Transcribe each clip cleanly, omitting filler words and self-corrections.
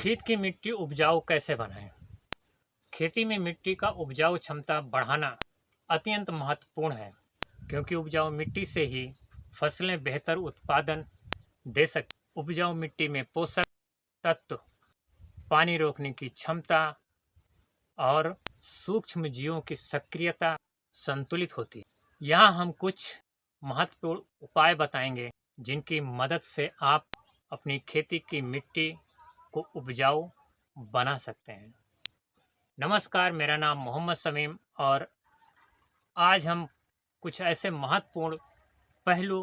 खेत की मिट्टी उपजाऊ कैसे बनाएं? खेती में मिट्टी का उपजाऊ क्षमता बढ़ाना अत्यंत महत्वपूर्ण है, क्योंकि उपजाऊ मिट्टी से ही फसलें बेहतर उत्पादन दे सकती। उपजाऊ मिट्टी में पोषक तत्व, पानी रोकने की क्षमता और सूक्ष्म जीवों की सक्रियता संतुलित होती है। यहाँ हम कुछ महत्वपूर्ण उपाय बताएंगे जिनकी मदद से आप अपनी खेती की मिट्टी को उपजाऊ बना सकते हैं। नमस्कार, मेरा नाम मोहम्मद समीम और आज हम कुछ ऐसे महत्वपूर्ण पहलू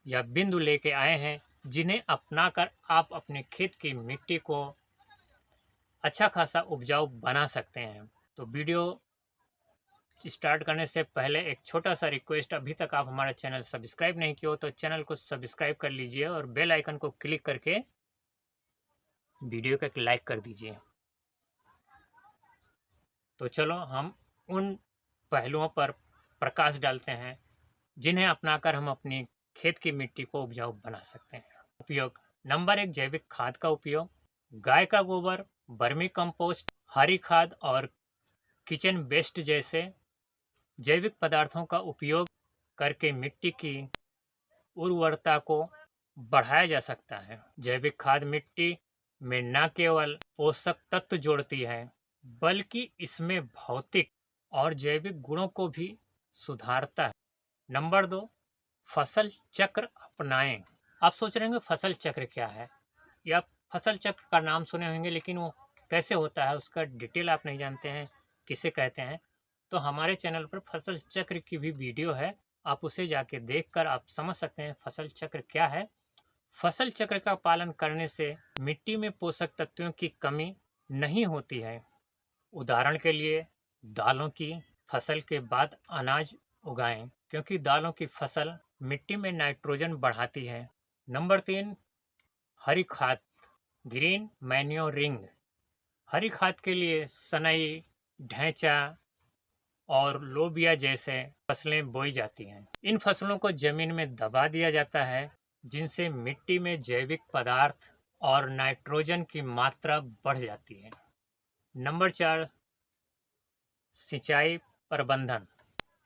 या बिंदु लेके आए हैं जिन्हें अपनाकर आप अपने खेत की मिट्टी को अच्छा खासा उपजाऊ बना सकते हैं। तो वीडियो स्टार्ट करने से पहले एक छोटा सा रिक्वेस्ट, अभी तक आप हमारा चैनल सब्सक्राइब नहीं किया हो तो चैनल को सब्सक्राइब कर लीजिए और बेल आइकन को क्लिक करके वीडियो को एक लाइक कर दीजिए। तो चलो हम उन पहलुओं पर प्रकाश डालते हैं जिन्हें अपनाकर हम अपनी खेत की मिट्टी को उपजाऊ बना सकते हैं। उपयोग: नंबर 1, जैविक खाद का उपयोग। गाय का गोबर, वर्मी कंपोस्ट, हरी खाद और किचन वेस्ट जैसे जैविक पदार्थों का उपयोग करके मिट्टी की उर्वरता को बढ़ाया जा सकता है। जैविक खाद मिट्टी में न केवल पोषक तत्व जोड़ती है बल्कि इसमें भौतिक और जैविक गुणों को भी सुधारता है। नंबर 2, फसल चक्र अपनाएं। आप सोच रहे होंगे फसल चक्र क्या है, या फसल चक्र का नाम सुने होंगे लेकिन वो कैसे होता है उसका डिटेल आप नहीं जानते हैं, किसे कहते हैं, तो हमारे चैनल पर फसल चक्र की भी वीडियो है, आप उसे जाके देखकर आप समझ सकते हैं फसल चक्र क्या है। फसल चक्र का पालन करने से मिट्टी में पोषक तत्वों की कमी नहीं होती है। उदाहरण के लिए दालों की फसल के बाद अनाज उगाएं, क्योंकि दालों की फसल मिट्टी में नाइट्रोजन बढ़ाती है। नंबर 3, हरी खाद, ग्रीन मैन्योरिंग। हरी खाद के लिए सनई, ढैंचा और लोबिया जैसे फसलें बोई जाती हैं। इन फसलों को जमीन में दबा दिया जाता है, जिनसे मिट्टी में जैविक पदार्थ और नाइट्रोजन की मात्रा बढ़ जाती है। नंबर 4, सिंचाई प्रबंधन।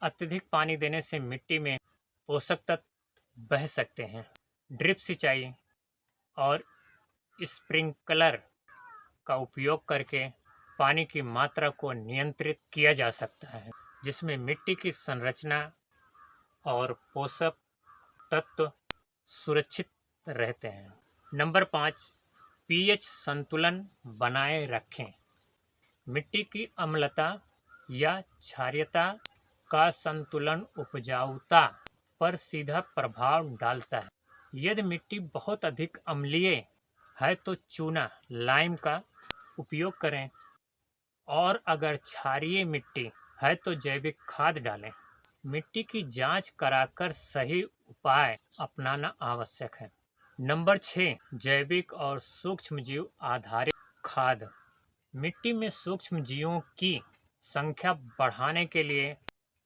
अत्यधिक पानी देने से मिट्टी में पोषक तत्व बह सकते हैं। ड्रिप सिंचाई और स्प्रिंकलर का उपयोग करके पानी की मात्रा को नियंत्रित किया जा सकता है, जिसमें मिट्टी की संरचना और पोषक तत्व सुरक्षित रहते हैं। नंबर 5, पीएच संतुलन बनाए रखें। मिट्टी की अम्लता या क्षारीयता का संतुलन उपजाऊता पर सीधा प्रभाव डालता है। यदि मिट्टी बहुत अधिक अम्लीय है तो चूना, लाइम का उपयोग करें, और अगर क्षारीय मिट्टी है तो जैविक खाद डालें। मिट्टी की जांच कराकर सही उपाय अपनाना आवश्यक है। नंबर 6, जैविक और सूक्ष्मजीव आधारित खाद। मिट्टी में सूक्ष्म जीवों की संख्या बढ़ाने के लिए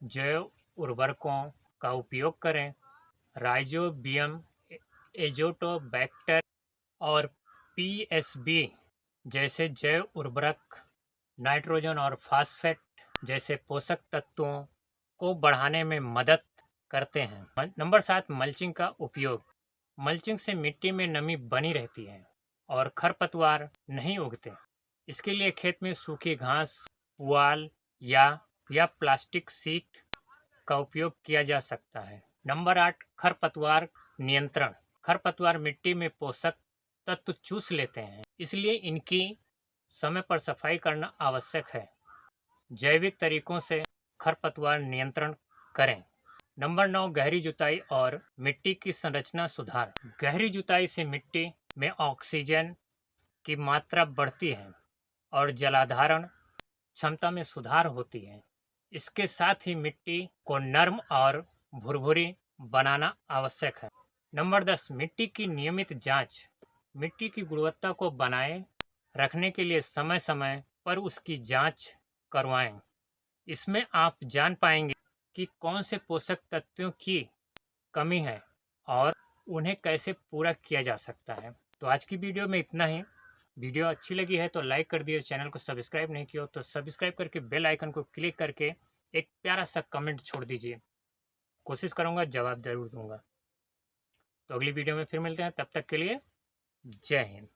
जैव उर्वरकों का उपयोग करें। राइजोबियम, एजोटोबैक्टर और पीएसबी जैसे जैव उर्वरक नाइट्रोजन और फास्फेट जैसे पोषक तत्वों को बढ़ाने में मदद करते हैं। नंबर 7, मल्चिंग का उपयोग। मल्चिंग से मिट्टी में नमी बनी रहती है और खरपतवार नहीं उगते। इसके लिए खेत में सूखी घास, पुआल या प्लास्टिक शीट का उपयोग किया जा सकता है। नंबर 8, खरपतवार नियंत्रण। खरपतवार मिट्टी में पोषक तत्व चूस लेते हैं, इसलिए इनकी समय पर सफाई करना आवश्यक है। जैविक तरीकों से खरपतवार नियंत्रण करें। नंबर 9, गहरी जुताई और मिट्टी की संरचना सुधार। गहरी जुताई से मिट्टी में ऑक्सीजन की मात्रा बढ़ती है और जलाधारण क्षमता में सुधार होती है। इसके साथ ही मिट्टी को नर्म और भुरभुरी बनाना आवश्यक है। नंबर 10, मिट्टी की नियमित जांच। मिट्टी की गुणवत्ता को बनाए रखने के लिए समय समय पर उसकी जांच करवाएं। इसमें आप जान पाएंगे कि कौन से पोषक तत्वों की कमी है और उन्हें कैसे पूरा किया जा सकता है। तो आज की वीडियो में इतना ही। वीडियो अच्छी लगी है तो लाइक कर दिए, चैनल को सब्सक्राइब नहीं किया हो तो सब्सक्राइब करके बेल आइकन को क्लिक करके एक प्यारा सा कमेंट छोड़ दीजिए। कोशिश करूँगा जवाब ज़रूर दूँगा। तो अगली वीडियो में फिर मिलते हैं, तब तक के लिए जय हिंद।